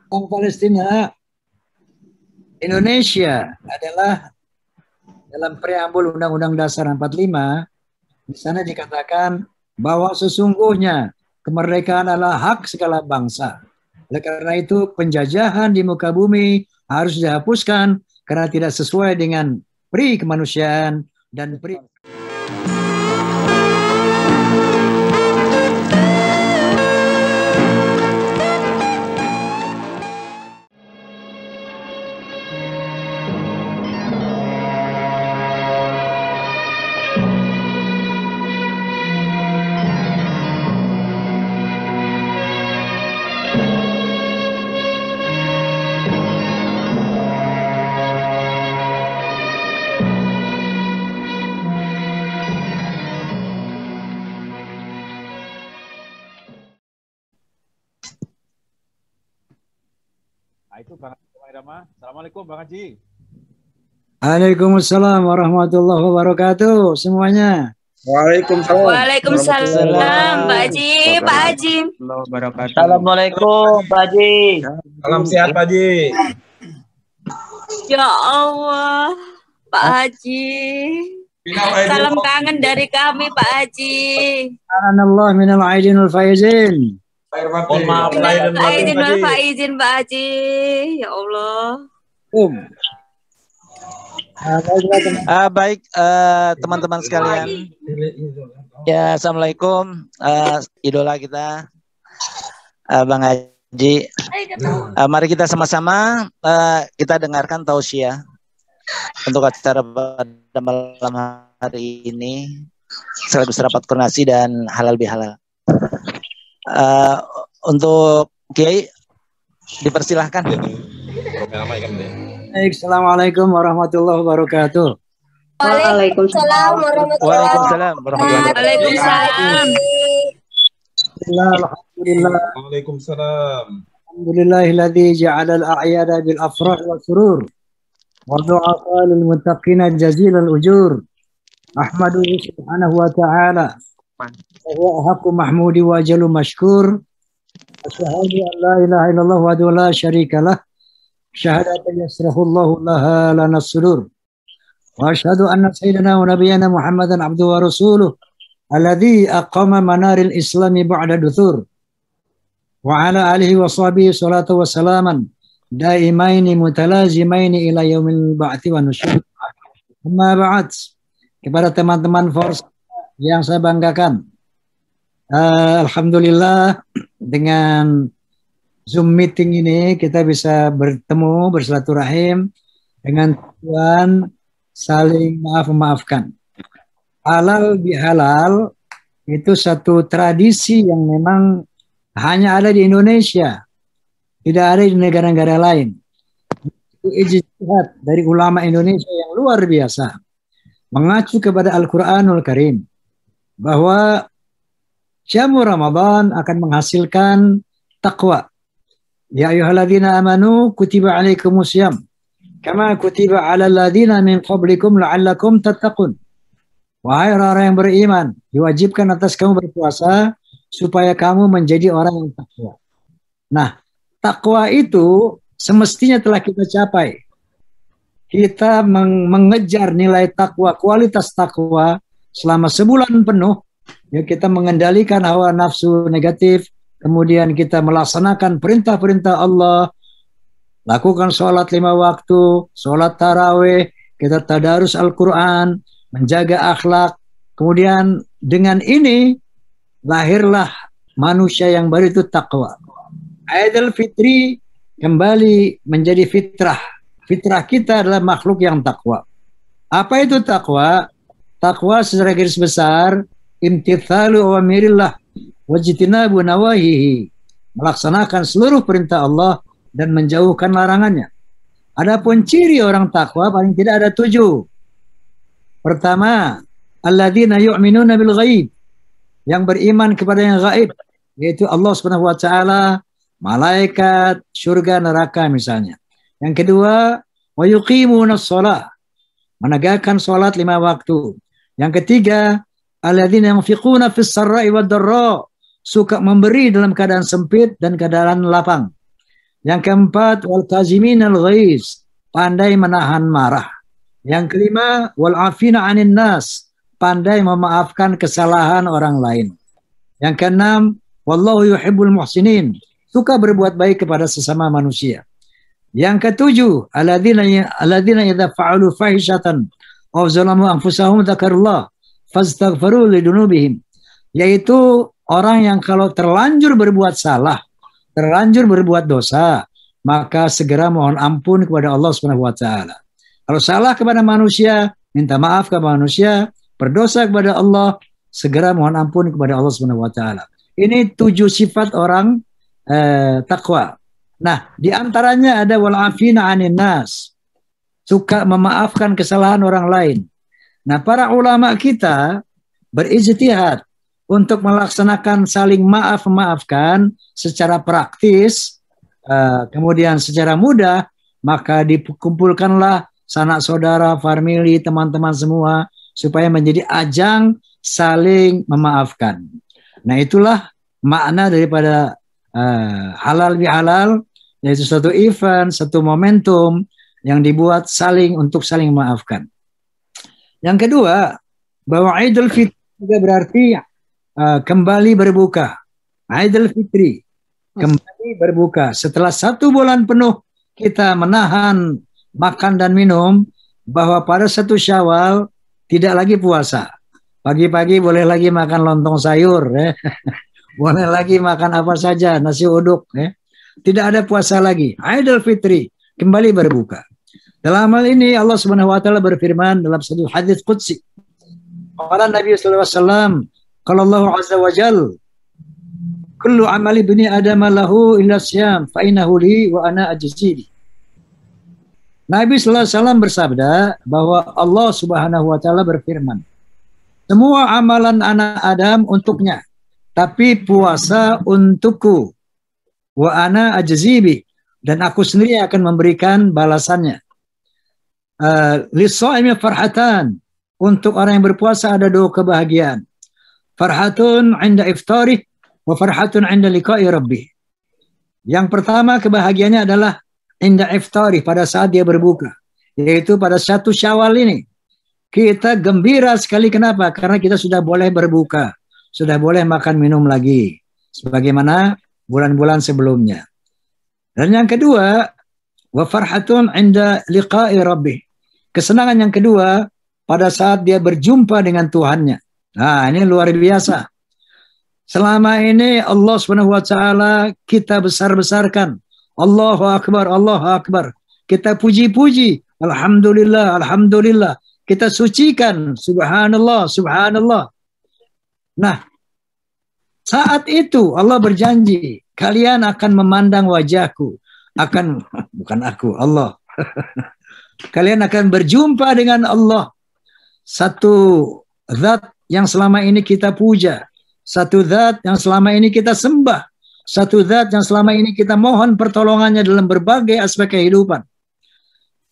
Tentang Palestina, Indonesia adalah dalam preambul Undang-Undang Dasar 45, di sana dikatakan bahwa sesungguhnya kemerdekaan adalah hak segala bangsa. Oleh karena itu, penjajahan di muka bumi harus dihapuskan karena tidak sesuai dengan pri kemanusiaan dan pri. Nah, itu Bang Irama. Assalamualaikum Bang Haji. Waalaikumsalam warahmatullahi wabarakatuh semuanya. Waalaikumsalam. Waalaikumsalam, Pak Haji, Pak Haji. Assalamualaikum, Pak Haji. Salam sehat, Pak Haji. Ya Allah, Pak Haji. Salam kangen dari kami, Pak Haji. Subhanallah minal aidin wal faizin. Mohon maaf lahir dan batin, Pak Haji. Pak Haji. Ya Allah. Baik, teman-teman sekalian. Ya, assalamualaikum, idola kita, Bang Haji. Mari kita sama-sama kita dengarkan tausiah untuk acara pada malam hari ini, sekaligus rapat koordinasi dan halal bihalal. Untuk Kiai dipersilahkan. Assalamualaikum warahmatullahi wabarakatuh. Waalaikumsalam Waalaikumsalam warahmatullahi wabarakatuh. Waalaikumsalam. Alhamdulillah. Waalaikumsalam. Alhamdulillahilladzi ja'ala al-a'yada bil afrah wa surur. Wa du'afa lil muttaqina jazilal ujur. Ahmaduhu subhanahu wa ta'ala. Wa haqqu mahmudi wa jalu mashkur. Asyhadu an la ilaha illallah wa la syarikalah. Syahadatan yasrahullahu laha lana sudur. Wa asyhadu anna sayyidina wa nabiyyana Muhammadan abduhu wa rasuluh alladzi aqama manaril islami ba'da duthur. Wa ala alihi wa sahbihi salatu wa salaman daimaini mutalazimaini ila yaumil ba'thi wa nusyur. Amma ba'd. Kepada teman-teman Force yang saya banggakan, alhamdulillah dengan Zoom meeting ini kita bisa bertemu, bersilaturahim dengan tujuan saling maaf-memaafkan. Halal bihalal itu satu tradisi yang memang hanya ada di Indonesia, tidak ada di negara-negara lain. Itu ijtihad dari ulama Indonesia yang luar biasa, mengacu kepada Al-Quranul Karim, bahwa syamu Ramadan akan menghasilkan taqwa. Ya ayyuhalladzina amanu kutiba alaikumusiyam kama kutiba alal ladzina min qablikum la'allakum tattaqun. Wahai orang-orang yang beriman, diwajibkan atas kamu berpuasa supaya kamu menjadi orang yang takwa. Nah, takwa itu semestinya telah kita capai. Kita mengejar nilai takwa, kualitas takwa selama sebulan penuh. Ya, kita mengendalikan hawa nafsu negatif, kemudian kita melaksanakan perintah-perintah Allah, lakukan sholat 5 waktu, sholat tarawih, kita tadarus Al-Quran, menjaga akhlak. Kemudian dengan ini lahirlah manusia yang baru, itu takwa. Idul Fitri kembali menjadi fitrah. Fitrah kita adalah makhluk yang takwa. Apa itu takwa? Takwa secara garis besar imtithalu awamirillah wajtinabu nawahihi, melaksanakan seluruh perintah Allah dan menjauhkan larangannya. Adapun ciri orang takwa paling tidak ada 7. Pertama, alladzina yu'minuna bil ghaib, yang beriman kepada yang gaib, yaitu Allah Subhanahu wa taala, malaikat, surga, neraka misalnya. Yang kedua, wa yuqimunas shalah, menegakkan salat 5 waktu. Yang ketiga, alladzina yunfiquna fis sarra'i wad dharra, suka memberi dalam keadaan sempit dan keadaan lapang. Yang keempat, wal kaziminal ghaiz, pandai menahan marah. Yang kelima, wal afina 'anil nas, pandai memaafkan kesalahan orang lain. Yang keenam, wallahu yuhibbul muhsinin, suka berbuat baik kepada sesama manusia. Yang ketujuh, alladzina idza fa'alu fahishatan aw zalamu anfusahum dzakarullah fastaghfiru lidunubihim, yaitu orang yang kalau terlanjur berbuat salah, terlanjur berbuat dosa, maka segera mohon ampun kepada Allah Subhanahu wa taala. Kalau salah kepada manusia, minta maaf kepada manusia, berdosa kepada Allah, segera mohon ampun kepada Allah Subhanahu wa taala. Ini 7 sifat orang takwa. Nah, di antaranya ada wal afina 'anil nas, suka memaafkan kesalahan orang lain. Nah, para ulama kita berijtihad untuk melaksanakan saling maaf-memaafkan secara praktis, kemudian secara mudah, maka dikumpulkanlah sanak saudara, famili, teman-teman semua, supaya menjadi ajang saling memaafkan. Nah, itulah makna daripada halal bihalal, yaitu satu event, satu momentum yang dibuat untuk saling memaafkan. Yang kedua, bahwa Idul Fitri juga berarti kembali berbuka. Idul Fitri, kembali berbuka. Setelah 1 bulan penuh kita menahan makan dan minum, bahwa pada 1 Syawal tidak lagi puasa. Pagi-pagi boleh lagi makan lontong sayur, boleh lagi makan apa saja, nasi uduk. Tidak ada puasa lagi. Idul Fitri, kembali berbuka. Dalam hal ini Allah Subhanahu wa taala berfirman dalam satu hadis qudsi. Qala Nabi sallallahu alaihi wasallam, qala Allah azza wa jalla, kullu amali ibni adam lahu illa syam fa innahu li wa ana ajzi. Nabi sallallahu alaihi wasallam bersabda bahwa Allah Subhanahu wa taala berfirman, semua amalan anak Adam untuknya, tapi puasa untukku. Wa ana ajzibi, dan aku sendiri akan memberikan balasannya. Lis-shaimi farhatan, untuk orang yang berpuasa ada 2 kebahagiaan. Farhatun 'inda iftarih wa farhatun 'inda liqa'i rabbih. Yang pertama kebahagiaannya adalah inda iftarih, pada saat dia berbuka, yaitu pada 1 Syawal ini. Kita gembira sekali, kenapa? Karena kita sudah boleh berbuka, sudah boleh makan minum lagi, sebagaimana bulan-bulan sebelumnya. Dan yang kedua, wa farhatun 'inda liqa'i rabbih, kesenangan yang kedua pada saat dia berjumpa dengan Tuhannya. Nah, ini luar biasa. Selama ini Allah Subhanahu wa taala kita besar-besarkan. Allahu akbar, Allahu akbar. Kita puji-puji, alhamdulillah, alhamdulillah. Kita sucikan, subhanallah, subhanallah. Nah, saat itu Allah berjanji, kalian akan memandang wajahku, bukan aku, Allah. Kalian akan berjumpa dengan Allah, satu zat yang selama ini kita puja, satu zat yang selama ini kita sembah, satu zat yang selama ini kita mohon pertolongannya dalam berbagai aspek kehidupan.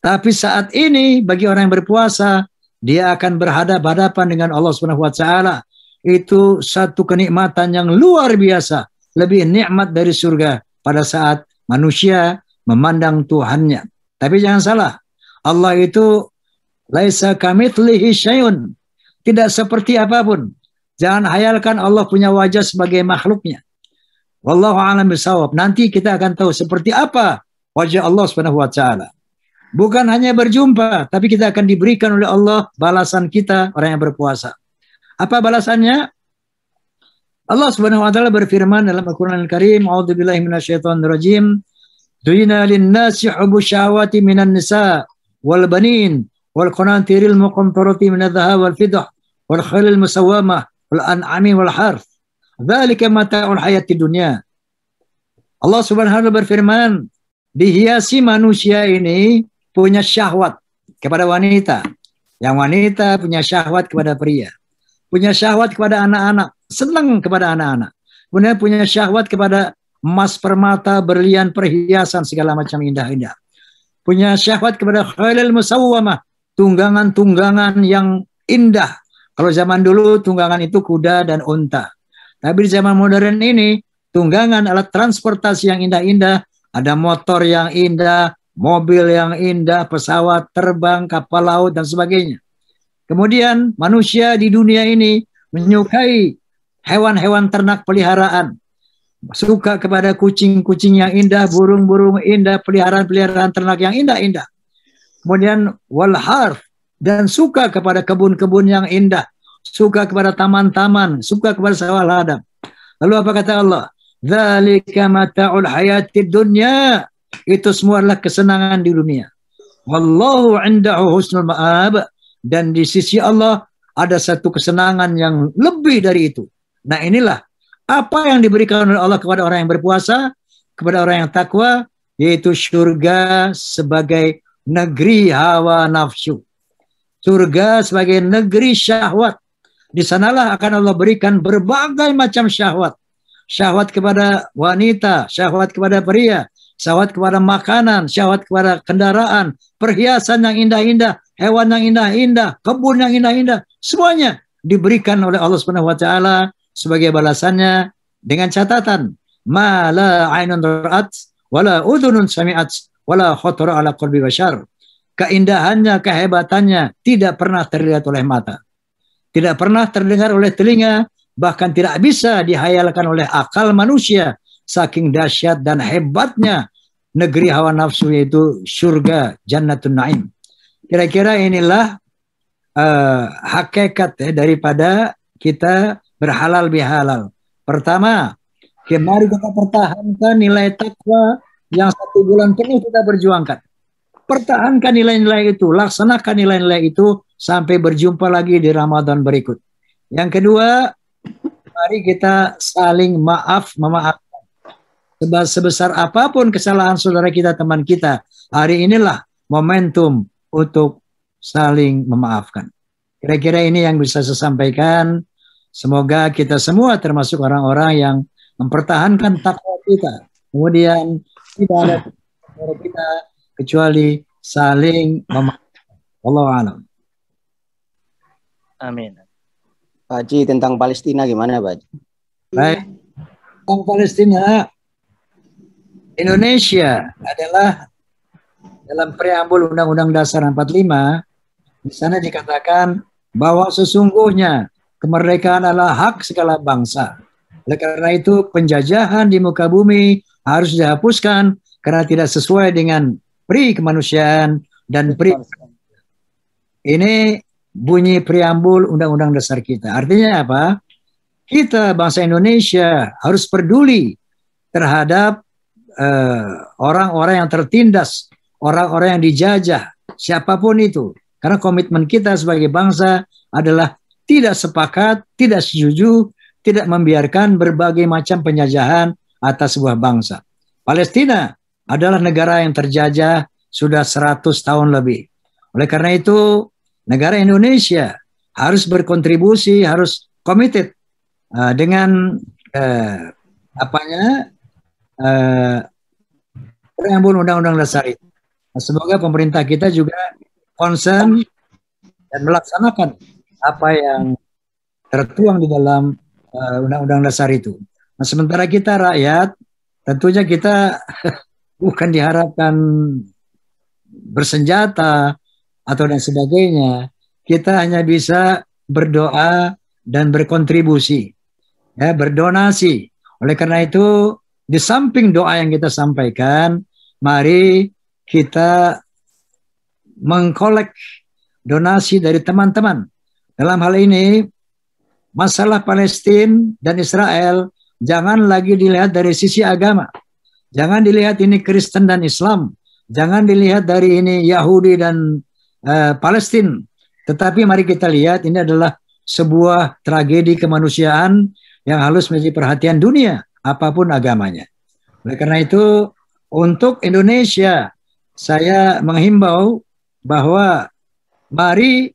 Tapi saat ini bagi orang yang berpuasa, dia akan berhadapan-hadapan dengan Allah Subhanahu wa taala. Itu satu kenikmatan yang luar biasa, lebih nikmat dari surga pada saat manusia memandang Tuhannya. Tapi jangan salah, Allah itu laisa kamitslihi syai'un, tidak seperti apapun. Jangan hayalkan Allah punya wajah sebagai makhluknya. Wallahu a'lam bishawab. Nanti kita akan tahu seperti apa wajah Allah Subhanahu wa taala. Bukan hanya berjumpa, tapi kita akan diberikan oleh Allah balasan kita orang yang berpuasa. Apa balasannya? Allah Subhanahu wa taala berfirman dalam Al-Qur'an Al-Karim, "A'udzubillahi minasyaitonir rajim. Du'ina lin-nasi hubbu syahawati minan nisa wal banin wal qanatiril muqantarati minadh dhahab wal fiddah wal khailil musawwamah wal an'ami wal harth. Dzalika mata'ul hayatid dunya." Allah Subhanahu wa taala berfirman, dihiasi manusia ini punya syahwat kepada wanita. Yang wanita punya syahwat kepada pria. Punya syahwat kepada anak-anak, senang kepada anak-anak. Kemudian punya syahwat kepada emas, permata, berlian, perhiasan, segala macam indah-indah. Punya syahwat kepada khailil musawwamah, tunggangan-tunggangan yang indah. Kalau zaman dulu tunggangan itu kuda dan unta. Tapi di zaman modern ini, tunggangan alat transportasi yang indah-indah ada motor yang indah, mobil yang indah, pesawat terbang, kapal laut, dan sebagainya. Kemudian manusia di dunia ini menyukai hewan-hewan ternak peliharaan, suka kepada kucing-kucing yang indah, burung-burung indah, peliharaan-peliharaan ternak yang indah-indah. Kemudian wal harf, dan suka kepada kebun-kebun yang indah, suka kepada taman-taman, suka kepada sawah ladang. Lalu apa kata Allah? Dzalika mata'ul hayatid dunya. Itu semua adalah kesenangan di dunia. Wallahu 'indahu husnul ma'ab, dan di sisi Allah ada satu kesenangan yang lebih dari itu. Nah, inilah apa yang diberikan oleh Allah kepada orang yang berpuasa, kepada orang yang takwa, yaitu surga sebagai negeri hawa nafsu. Surga sebagai negeri syahwat. Di sanalah akan Allah berikan berbagai macam syahwat. Syahwat kepada wanita, syahwat kepada pria, syahwat kepada makanan, syahwat kepada kendaraan, perhiasan yang indah-indah, hewan yang indah-indah, kebun yang indah-indah, semuanya diberikan oleh Allah Subhanahu wa taala sebagai balasannya, dengan catatan ma la ainun ra'at wala udhunun sami'at wala khatara ala qalbi bashar. Keindahannya, kehebatannya tidak pernah terlihat oleh mata, tidak pernah terdengar oleh telinga, bahkan tidak bisa dihayalkan oleh akal manusia, saking dahsyat dan hebatnya negeri hawa nafsu, yaitu surga Jannatun Naim. Kira-kira inilah hakikat daripada kita berhalal bihalal. Pertama, mari kita pertahankan nilai takwa yang 1 bulan penuh kita berjuangkan. Pertahankan nilai-nilai itu, laksanakan nilai-nilai itu sampai berjumpa lagi di Ramadan berikut. Yang kedua, mari kita saling memaafkan. Sebesar apapun kesalahan saudara kita, teman kita, hari inilah momentum untuk saling memaafkan. Kira-kira ini yang bisa saya sampaikan. Semoga kita semua termasuk orang-orang yang mempertahankan takwa kita. Kemudian tidak ada saudara kita kecuali saling memaafkan. Wallahu a'lam. Amin. Pak Haji, tentang Palestina gimana, Pak Haji? Baik. Tentang Palestina, Indonesia adalah dalam preambul Undang-Undang Dasar 45, di sana dikatakan bahwa sesungguhnya kemerdekaan adalah hak segala bangsa. Oleh karena itu, penjajahan di muka bumi harus dihapuskan karena tidak sesuai dengan pri kemanusiaan dan pri. Ini bunyi preambul Undang-Undang Dasar kita. Artinya apa? Kita bangsa Indonesia harus peduli terhadap orang-orang yang tertindas, orang-orang yang dijajah, siapapun itu. Karena komitmen kita sebagai bangsa adalah tidak sepakat, tidak setuju, tidak membiarkan berbagai macam penjajahan atas sebuah bangsa. Palestina adalah negara yang terjajah sudah 100 tahun lebih. Oleh karena itu, negara Indonesia harus berkontribusi, harus committed dengan preambul Undang-Undang Dasar itu. Nah, semoga pemerintah kita juga concern dan melaksanakan apa yang tertuang di dalam Undang-Undang Dasar itu. Nah, sementara kita rakyat, tentunya kita bukan diharapkan bersenjata atau dan sebagainya. Kita hanya bisa berdoa dan berkontribusi, ya, berdonasi. Oleh karena itu, di samping doa yang kita sampaikan, mari kita mengkolek donasi dari teman-teman. Dalam hal ini, masalah Palestina dan Israel jangan lagi dilihat dari sisi agama. Jangan dilihat ini Kristen dan Islam. Jangan dilihat dari ini Yahudi dan Palestina. Tetapi mari kita lihat ini adalah sebuah tragedi kemanusiaan yang harus menjadi perhatian dunia, apapun agamanya. Oleh karena itu, untuk Indonesia, saya menghimbau bahwa mari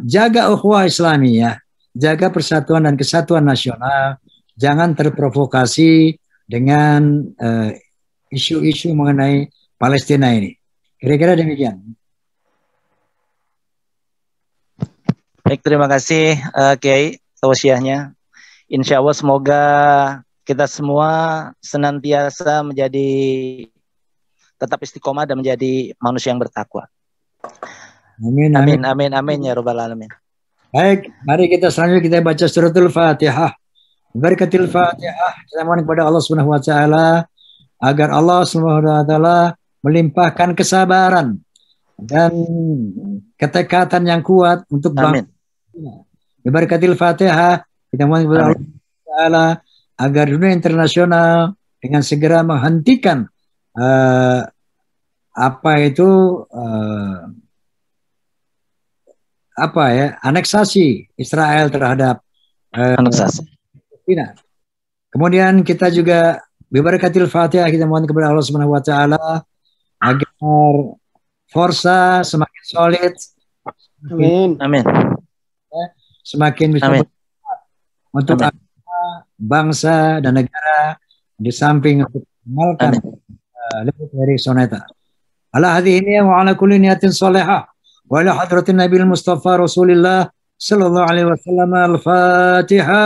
jaga ukhuwah Islamiyah, jaga persatuan dan kesatuan nasional, jangan terprovokasi dengan isu-isu mengenai Palestina ini. Kira-kira demikian. Baik, terima kasih Kiai tausiahnya. Insya Allah semoga kita semua senantiasa menjadi tetap istiqomah dan menjadi manusia yang bertakwa. Amin, Amin, amin, amin ya Rabbal Alamin. Baik, mari kita selanjutnya kita baca suratul Fatihah. Berkatil Fatihah, kita mohon kepada Allah Subhanahu wa taala agar Allah Subhanahu wa taala melimpahkan kesabaran dan ketekatan yang kuat untuk bangsa. Berkatil Fatihah, kita mohon kepada Allah Subhanahu wa taala agar dunia internasional dengan segera menghentikan aneksasi Israel terhadap Palestina. Kemudian kita juga bibarakatil Fatihah, kita mohon kepada Allah Subhanahu wa taala agar Forza semakin solid. Amin. Amin. Semakin bisa untuk bangsa dan negara di samping untuk mengamalkan lebih dari soneta. Ala hadhihi wa ala kulli niyatin salihah. وإلى حضرة النبي المصطفى رسول الله صلى الله عليه وسلم الفاتحة